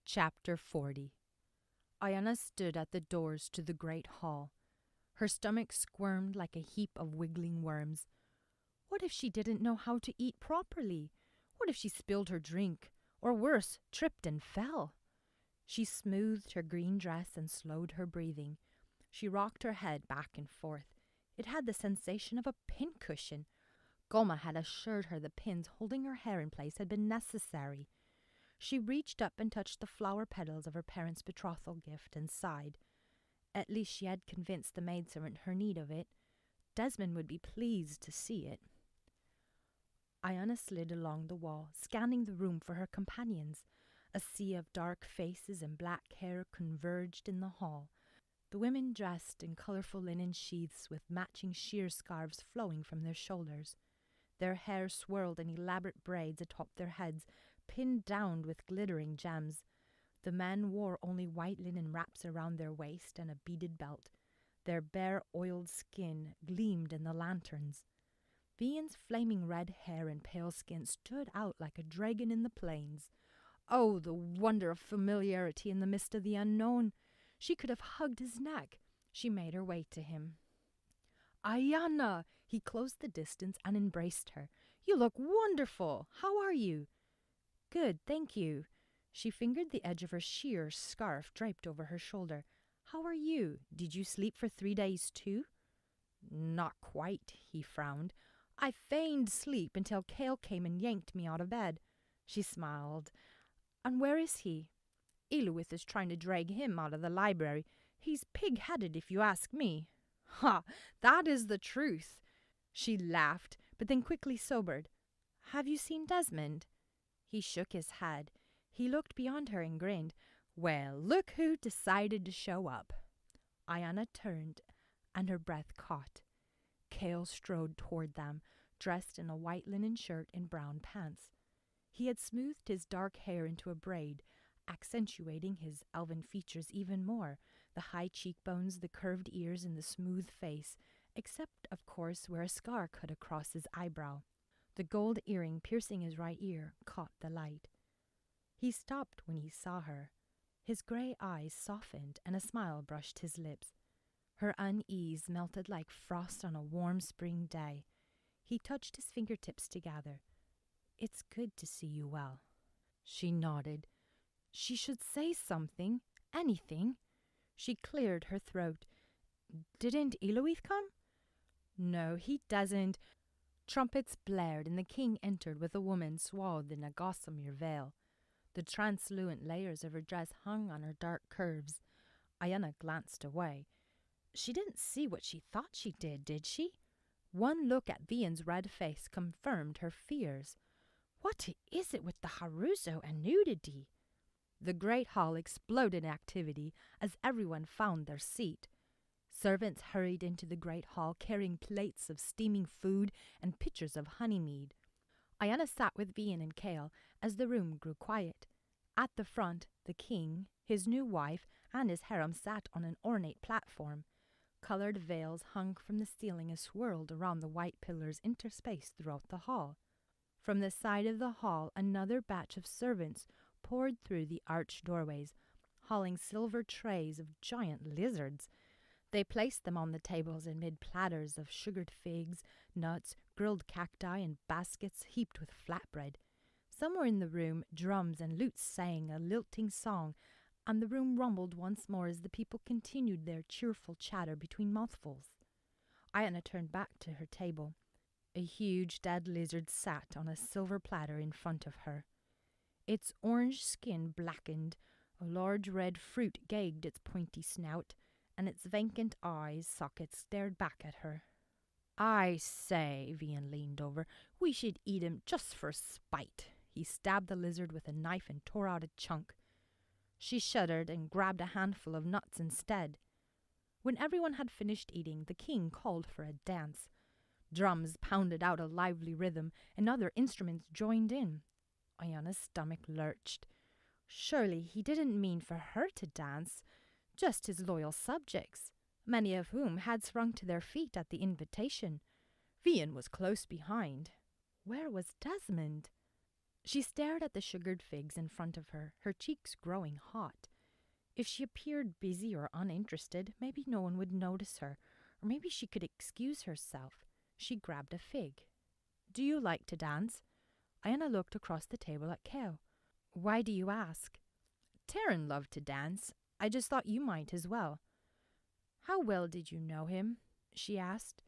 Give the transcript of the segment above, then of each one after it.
Chapter 40. Ayianna stood at the doors to the great hall. Her stomach squirmed like a heap of wiggling worms. What if she didn't know how to eat properly? What if she spilled her drink? Or worse, tripped and fell? She smoothed her green dress and slowed her breathing. She rocked her head back and forth. It had the sensation of a pincushion. Goma had assured her the pins holding her hair in place had been necessary. She reached up and touched the flower petals of her parents' betrothal gift and sighed. At least she had convinced the maidservant her need of it. Desmond would be pleased to see it. Ayianna slid along the wall, scanning the room for her companions. A sea of dark faces and black hair converged in the hall. The women dressed in colorful linen sheaths with matching sheer scarves flowing from their shoulders. Their hair swirled in elaborate braids atop their heads, pinned down with glittering gems. The men wore only white linen wraps around their waist and a beaded belt. Their bare, oiled skin gleamed in the lanterns. Vian's flaming red hair and pale skin stood out like a dragon in the plains. Oh, the wonder of familiarity in the midst of the unknown! She could have hugged his neck. She made her way to him. "Ayianna!" He closed the distance and embraced her. "You look wonderful! How are you?" "Good, thank you." She fingered the edge of her sheer scarf draped over her shoulder. "How are you? Did you sleep for 3 days too?" "Not quite," he frowned. "I feigned sleep until Cale came and yanked me out of bed." She smiled. "And where is he?" "Eluith is trying to drag him out of the library. He's pig-headed, if you ask me." "Ha! That is the truth." She laughed, but then quickly sobered. "Have you seen Desmond?" He shook his head. He looked beyond her and grinned. "Well, look who decided to show up." Ayianna turned, and her breath caught. Cale strode toward them, dressed in a white linen shirt and brown pants. He had smoothed his dark hair into a braid, accentuating his elven features even more, the high cheekbones, the curved ears, and the smooth face, except, of course, where a scar cut across his eyebrow. The gold earring piercing his right ear caught the light. He stopped when he saw her. His grey eyes softened, and a smile brushed his lips. Her unease melted like frost on a warm spring day. He touched his fingertips together. "It's good to see you well." She nodded. She should say something, anything. She cleared her throat. "Didn't Eloith come?" "No, he doesn't." Trumpets blared, and the king entered with a woman swathed in a gossamer veil. The translucent layers of her dress hung on her dark curves. Ayianna glanced away. She didn't see what she thought she did she? One look at Vian's red face confirmed her fears. What is it with the Haruzo and nudity? The great hall exploded in activity as everyone found their seat. Servants hurried into the great hall carrying plates of steaming food and pitchers of honeymead. Ayianna sat with Vian and Cale as the room grew quiet. At the front, the king, his new wife, and his harem sat on an ornate platform. Colored veils hung from the ceiling and swirled around the white pillars interspaced throughout the hall. From the side of the hall, another batch of servants poured through the arched doorways, hauling silver trays of giant lizards. They placed them on the tables amid platters of sugared figs, nuts, grilled cacti, and baskets heaped with flatbread. Somewhere in the room, drums and lutes sang a lilting song, and the room rumbled once more as the people continued their cheerful chatter between mouthfuls. Ayianna turned back to her table. A huge dead lizard sat on a silver platter in front of her. Its orange skin blackened, a large red fruit gagged its pointy snout, and its vacant eyes sockets stared back at her. "I say," Vian leaned over, "we should eat him just for spite." He stabbed the lizard with a knife and tore out a chunk. She shuddered and grabbed a handful of nuts instead. When everyone had finished eating, the king called for a dance. Drums pounded out a lively rhythm, and other instruments joined in. Ayianna's stomach lurched. Surely he didn't mean for her to dance, just his loyal subjects, many of whom had sprung to their feet at the invitation. Vian was close behind. Where was Desmond? She stared at the sugared figs in front of her, her cheeks growing hot. If she appeared busy or uninterested, maybe no one would notice her, or maybe she could excuse herself. She grabbed a fig. "Do you like to dance?" Ayianna looked across the table at Kale. "Why do you ask?" "Taryn loved to dance. I just thought you might as well." "How well did you know him?" she asked.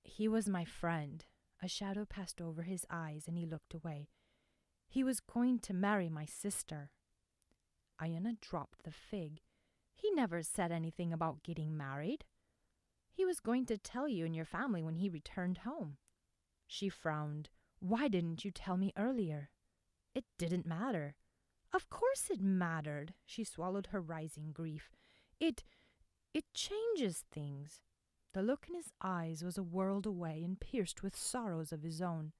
"He was my friend." A shadow passed over his eyes and he looked away. "He was going to marry my sister." Ayianna dropped the fig. "He never said anything about getting married." "He was going to tell you and your family when he returned home." She frowned. "Why didn't you tell me earlier?" "It didn't matter." "Of course it mattered." She swallowed her rising grief. It changes things." The look in his eyes was a world away and pierced with sorrows of his own.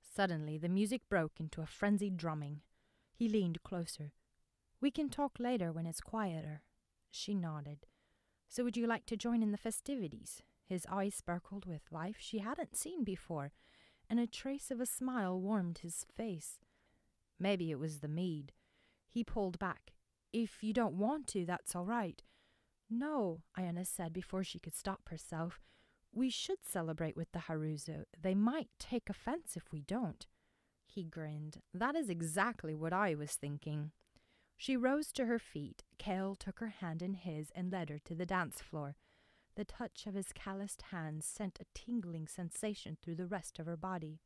Suddenly, the music broke into a frenzied drumming. He leaned closer. "We can talk later when it's quieter." She nodded. "So would you like to join in the festivities?" His eyes sparkled with life she hadn't seen before, and a trace of a smile warmed his face. Maybe it was the mead. He pulled back. "If you don't want to, that's all right." "No," Ayianna said before she could stop herself. "We should celebrate with the Haruzu. They might take offense if we don't." He grinned. "That is exactly what I was thinking." She rose to her feet. Kale took her hand in his and led her to the dance floor. The touch of his calloused hands sent a tingling sensation through the rest of her body.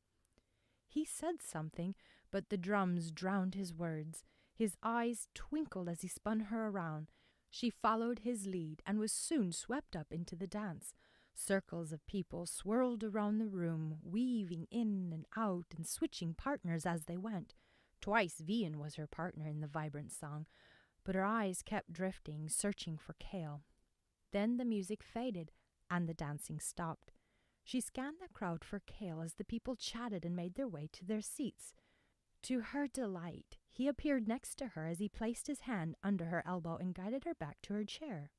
He said something, but the drums drowned his words. His eyes twinkled as he spun her around. She followed his lead and was soon swept up into the dance. Circles of people swirled around the room, weaving in and out and switching partners as they went. Twice Vian was her partner in the vibrant song, but her eyes kept drifting, searching for Kale. Then the music faded and the dancing stopped. She scanned the crowd for Kale as the people chatted and made their way to their seats. To her delight, he appeared next to her as he placed his hand under her elbow and guided her back to her chair.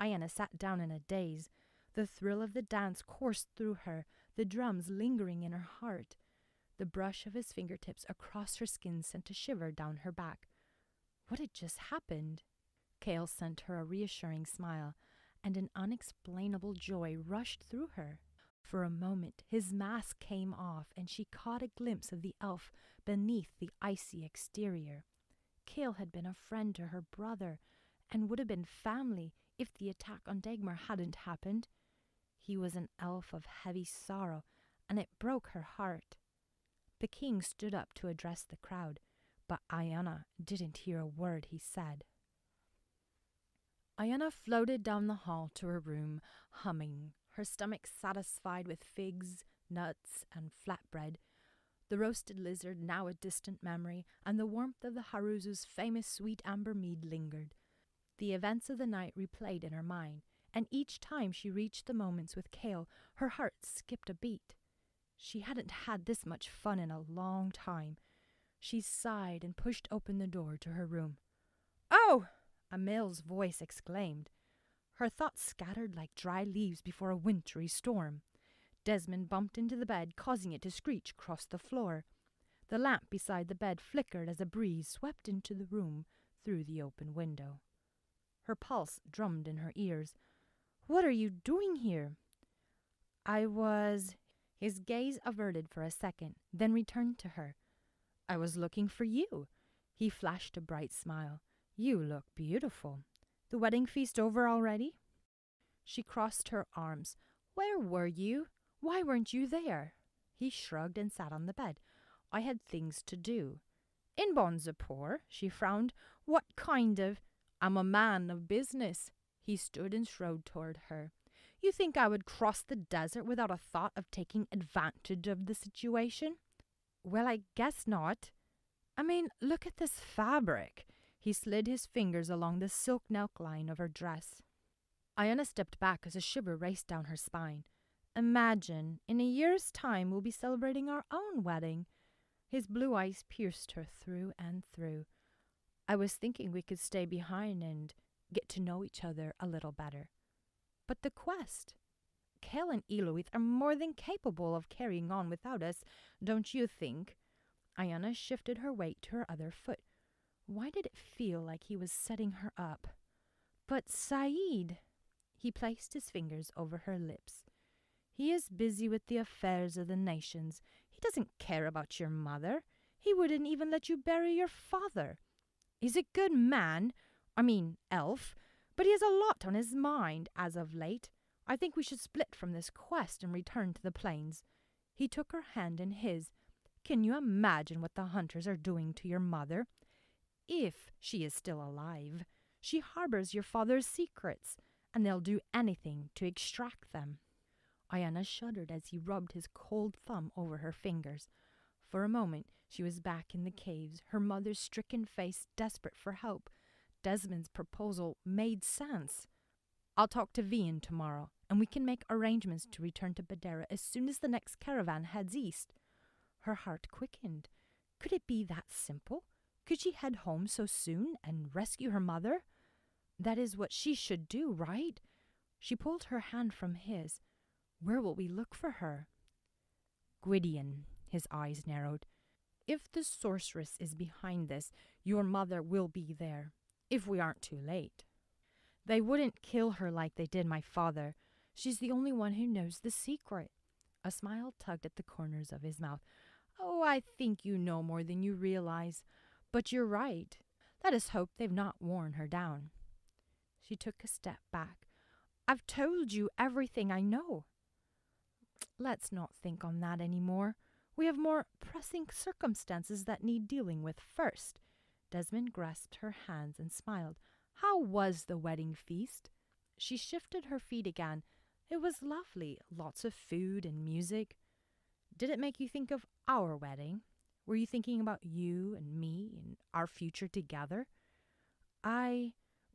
Ayianna sat down in a daze. The thrill of the dance coursed through her, the drums lingering in her heart. The brush of his fingertips across her skin sent a shiver down her back. What had just happened? Kale sent her a reassuring smile, and an unexplainable joy rushed through her. For a moment, his mask came off, and she caught a glimpse of the elf beneath the icy exterior. Kale had been a friend to her brother, and would have been family if the attack on Dagmar hadn't happened. He was an elf of heavy sorrow, and it broke her heart. The king stood up to address the crowd, but Ayianna didn't hear a word he said. Ayianna floated down the hall to her room, humming, her stomach satisfied with figs, nuts, and flatbread. The roasted lizard now a distant memory, and the warmth of the Haruzu's famous sweet amber mead lingered. The events of the night replayed in her mind, and each time she reached the moments with Kale, her heart skipped a beat. She hadn't had this much fun in a long time. She sighed and pushed open the door to her room. "Oh!" a male's voice exclaimed. Her thoughts scattered like dry leaves before a wintry storm. Desmond bumped into the bed, causing it to screech across the floor. The lamp beside the bed flickered as a breeze swept into the room through the open window. Her pulse drummed in her ears. "What are you doing here?" "I was—" His gaze averted for a second, then returned to her. "I was looking for you." He flashed a bright smile. "You look beautiful. The wedding feast over already?" She crossed her arms. "Where were you? Why weren't you there?" He shrugged and sat on the bed. "I had things to do." "In Bonzapur?" She frowned. "What kind of—" "I'm a man of business." He stood and strode toward her. "You think I would cross the desert without a thought of taking advantage of the situation?" "Well, I guess not. I mean, look at this fabric." He slid his fingers along the silk neckline of her dress. Ayianna stepped back as a shiver raced down her spine. "Imagine, in a year's time we'll be celebrating our own wedding." His blue eyes pierced her through and through. "I was thinking we could stay behind and get to know each other a little better." "But the quest?" "Kale and Eloith are more than capable of carrying on without us, don't you think?" Ayianna shifted her weight to her other foot. Why did it feel like he was setting her up? But Saeed! He placed his fingers over her lips. He is busy with the affairs of the nations. He doesn't care about your mother. He wouldn't even let you bury your father. He's a good man, elf, but he has a lot on his mind as of late. I think we should split from this quest and return to the plains. He took her hand in his. Can you imagine what the hunters are doing to your mother? If she is still alive, she harbors your father's secrets, and they'll do anything to extract them. Ayianna shuddered as he rubbed his cold thumb over her fingers. For a moment, she was back in the caves, her mother's stricken face desperate for help. Desmond's proposal made sense. I'll talk to Vian tomorrow, and we can make arrangements to return to Badera as soon as the next caravan heads east. Her heart quickened. Could it be that simple? Could she head home so soon and rescue her mother? That is what she should do, right? She pulled her hand from his. Where will we look for her? Gwydion, his eyes narrowed. If the sorceress is behind this, your mother will be there, if we aren't too late. They wouldn't kill her like they did my father. She's the only one who knows the secret. A smile tugged at the corners of his mouth. Oh, I think you know more than you realize. But you're right. Let us hope they've not worn her down. She took a step back. I've told you everything I know. Let's not think on that anymore. We have more pressing circumstances that need dealing with first. Desmond grasped her hands and smiled. How was the wedding feast? She shifted her feet again. It was lovely, lots of food and music. Did it make you think of our wedding? Were you thinking about you and me and our future together?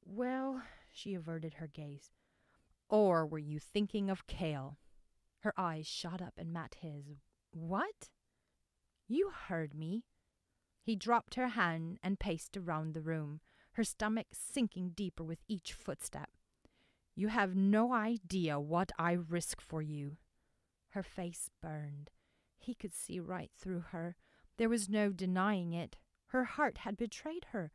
Well, she averted her gaze. Or were you thinking of Kale? Her eyes shot up and met his. What? You heard me. He dropped her hand and paced around the room, her stomach sinking deeper with each footstep. You have no idea what I risk for you. Her face burned. He could see right through her. There was no denying it. Her heart had betrayed her.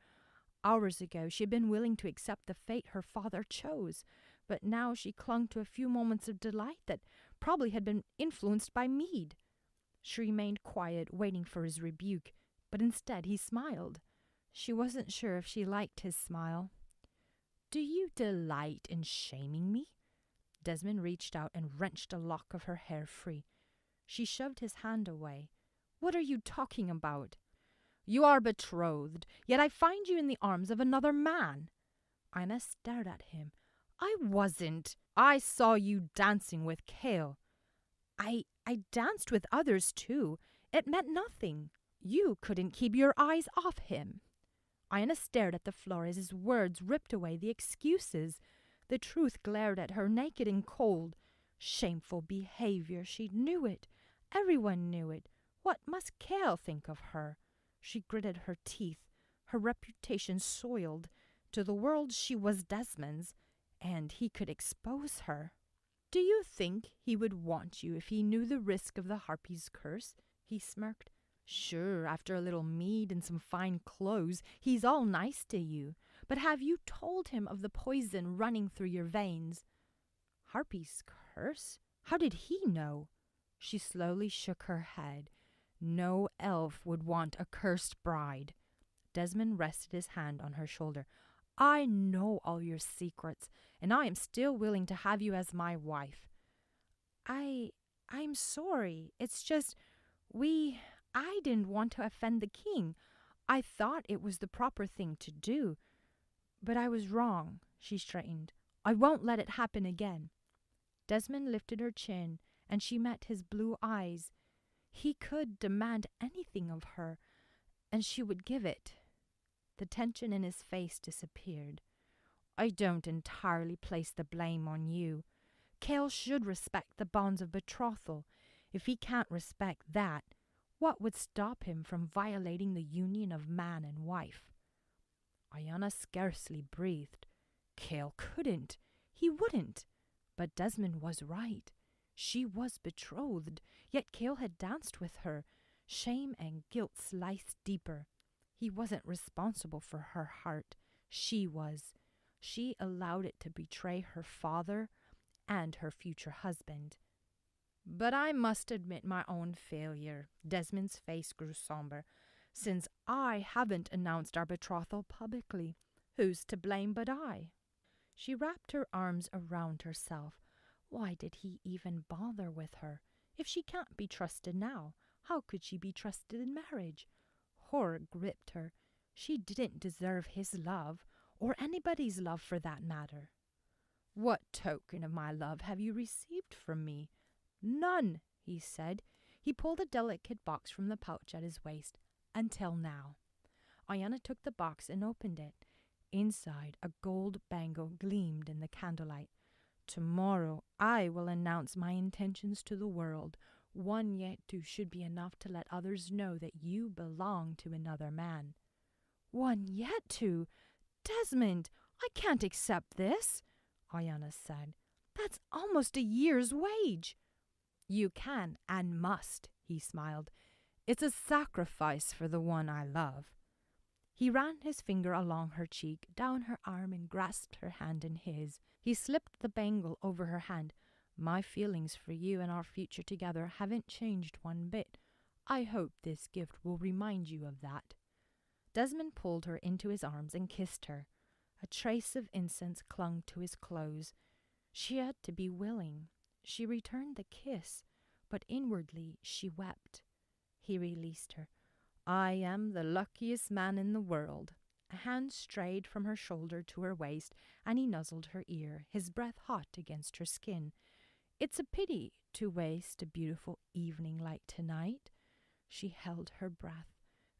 Hours ago she had been willing to accept the fate her father chose, but now she clung to a few moments of delight that probably had been influenced by mead. She remained quiet, waiting for his rebuke, but instead he smiled. She wasn't sure if she liked his smile. Do you delight in shaming me? Desmond reached out and wrenched a lock of her hair free. She shoved his hand away. What are you talking about? You are betrothed, yet I find you in the arms of another man. Ayianna stared at him. I wasn't. I saw you dancing with Kale. I danced with others too. It meant nothing. You couldn't keep your eyes off him. Ayianna stared at the floor as his words ripped away the excuses. The truth glared at her naked and cold. Shameful behavior, she knew it. Everyone knew it. What must Kale think of her? She gritted her teeth, her reputation soiled. To the world she was Desmond's, and he could expose her. Do you think he would want you if he knew the risk of the harpy's curse? He smirked. Sure, after a little mead and some fine clothes, he's all nice to you. But have you told him of the poison running through your veins? Harpy's curse? How did he know? She slowly shook her head. No elf would want a cursed bride. Desmond rested his hand on her shoulder. I know all your secrets, and I am still willing to have you as my wife. I'm sorry. It's just, I didn't want to offend the king. I thought it was the proper thing to do. But I was wrong, she straightened. I won't let it happen again. Desmond lifted her chin, and she met his blue eyes. He could demand anything of her, and she would give it. The tension in his face disappeared. I don't entirely place the blame on you. Kale should respect the bonds of betrothal. If he can't respect that, what would stop him from violating the union of man and wife? Ayianna scarcely breathed. Kale couldn't. He wouldn't. But Desmond was right. She was betrothed, yet Kale had danced with her. Shame and guilt sliced deeper. He wasn't responsible for her heart. She was. She allowed it to betray her father and her future husband. But I must admit my own failure. Desmond's face grew somber. Since I haven't announced our betrothal publicly, who's to blame but I? She wrapped her arms around herself. Why did he even bother with her? If she can't be trusted now, how could she be trusted in marriage? Horror gripped her. She didn't deserve his love, or anybody's love for that matter. What token of my love have you received from me? None, he said. He pulled a delicate box from the pouch at his waist. Until now. Ayianna took the box and opened it. Inside, a gold bangle gleamed in the candlelight. Tomorrow I will announce my intentions to the world. One yet two should be enough to let others know that you belong to another man. One yet two? Desmond, I can't accept this, Ayianna said. That's almost a year's wage. You can and must, he smiled. It's a sacrifice for the one I love. He ran his finger along her cheek, down her arm, and grasped her hand in his. He slipped the bangle over her hand. My feelings for you and our future together haven't changed one bit. I hope this gift will remind you of that. Desmond pulled her into his arms and kissed her. A trace of incense clung to his clothes. She had to be willing. She returned the kiss, but inwardly she wept. He released her. I am the luckiest man in the world. A hand strayed from her shoulder to her waist, and he nuzzled her ear, his breath hot against her skin. It's a pity to waste a beautiful evening like tonight. She held her breath.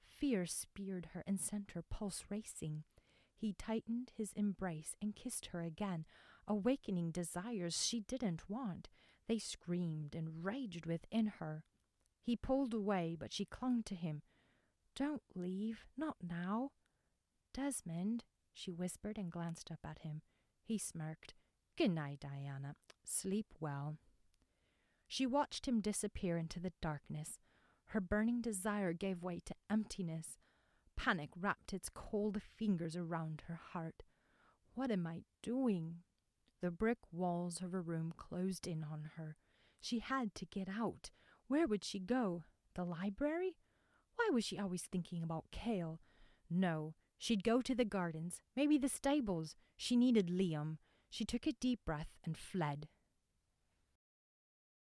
Fear speared her and sent her pulse racing. He tightened his embrace and kissed her again, awakening desires she didn't want. They screamed and raged within her. He pulled away, but she clung to him. Don't leave, not now. Desmond, she whispered and glanced up at him. He smirked. Good night, Ayianna. Sleep well. She watched him disappear into the darkness. Her burning desire gave way to emptiness. Panic wrapped its cold fingers around her heart. What am I doing? The brick walls of her room closed in on her. She had to get out. Where would she go? The library? Why was she always thinking about Cale? No, she'd go to the gardens, maybe the stables. She needed Liam. She took a deep breath and fled.